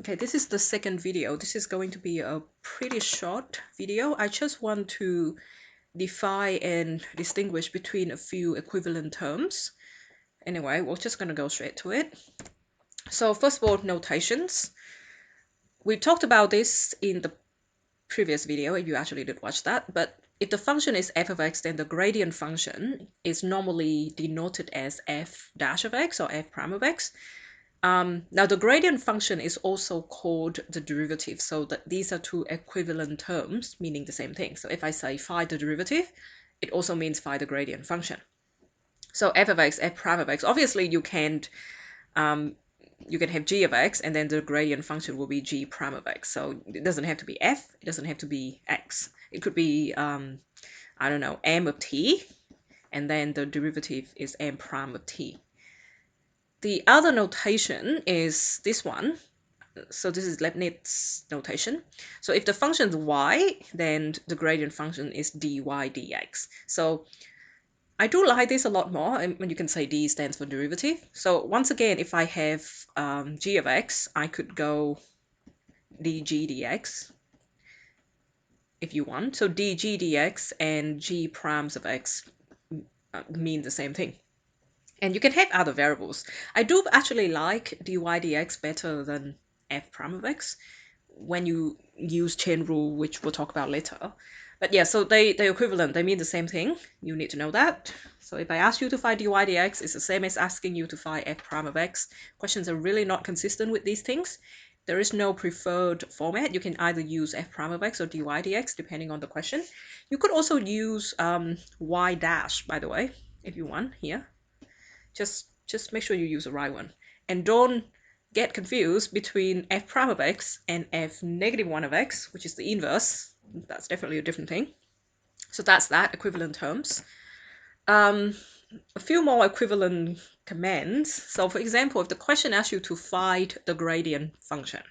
Okay, this is the second video. This is going to be a pretty short video. I just want to define and distinguish between a few equivalent terms. Anyway, we're just going to go straight to it. So first of all, notations. We talked about this in the previous video, if you actually did watch that, but if the function is f of x, then the gradient function is normally denoted as f dash of x or f prime of x. Now the gradient function is also called the derivative, so that these are two equivalent terms meaning the same thing. So if I say phi the derivative, it also means phi the gradient function. So f of x, f prime of x, obviously you can have g of x and then the gradient function will be g prime of x. So it doesn't have to be f, it doesn't have to be x. It could be, I don't know, m of t, and then the derivative is m prime of t. The other notation is this one. So this is Leibniz notation. So if the function is y, then the gradient function is dy dx. So I do like this a lot more, and you can say d stands for derivative. So once again, if I have g of x, I could go dg dx if you want. So dg dx and g primes of x mean the same thing. And you can have other variables. I do actually like dy dx better than f prime of x when you use chain rule, which we'll talk about later. But yeah, so they're equivalent. They mean the same thing. You need to know that. So if I ask you to find dy dx, it's the same as asking you to find f prime of x. Questions are really not consistent with these things. There is no preferred format. You can either use f prime of x or dy dx, depending on the question. You could also use y dash, by the way, if you want here. Just make sure you use the right one. And don't get confused between f prime of x and f negative 1 of x, which is the inverse. That's definitely a different thing. So that's that, equivalent terms. A few more equivalent commands. So for example, if the question asks you to find the gradient function,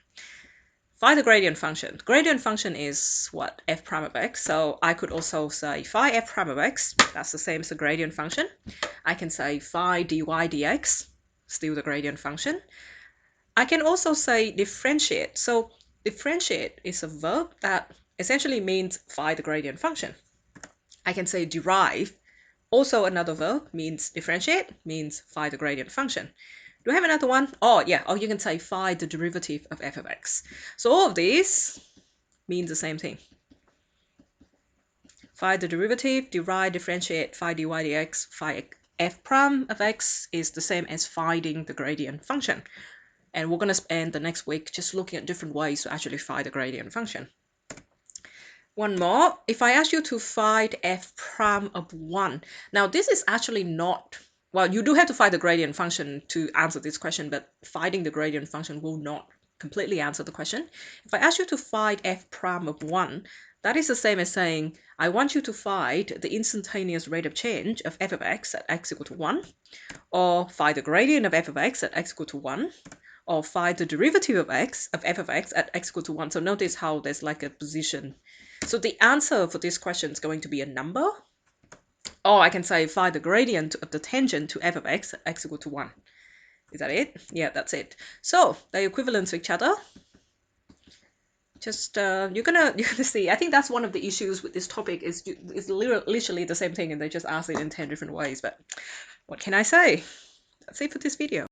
find the gradient function. Gradient function is what? F prime of x. So I could also say phi f prime of x. That's the same as the gradient function. I can say phi dy dx, still the gradient function. I can also say differentiate. So differentiate is a verb that essentially means phi the gradient function. I can say derive, also another verb, means differentiate, means phi the gradient function. Do I have another one? Oh yeah, or you can say phi the derivative of f of x. So all of these mean the same thing. Phi the derivative, derive, differentiate, phi dy dx, phi f prime of x is the same as finding the gradient function. And we're going to spend the next week just looking at different ways to actually find the gradient function. One more, if I ask you to find f prime of 1. Now this is actually not, well, you do have to find the gradient function to answer this question, but finding the gradient function will not completely answer the question. If I ask you to find f prime of 1, that is the same as saying, I want you to find the instantaneous rate of change of f of x at x equal to 1, or find the gradient of f of x at x equal to 1, or find the derivative of f of x at x equal to 1. So notice how there's like a position. So the answer for this question is going to be a number. Or I can say find the gradient of the tangent to f of x at x equal to 1. Is that it? Yeah, that's it. So they're equivalent to each other. Just you're gonna see. I think that's one of the issues with this topic is it's literally the same thing, and they just ask it in 10 different ways. But what can I say? That's it for this video.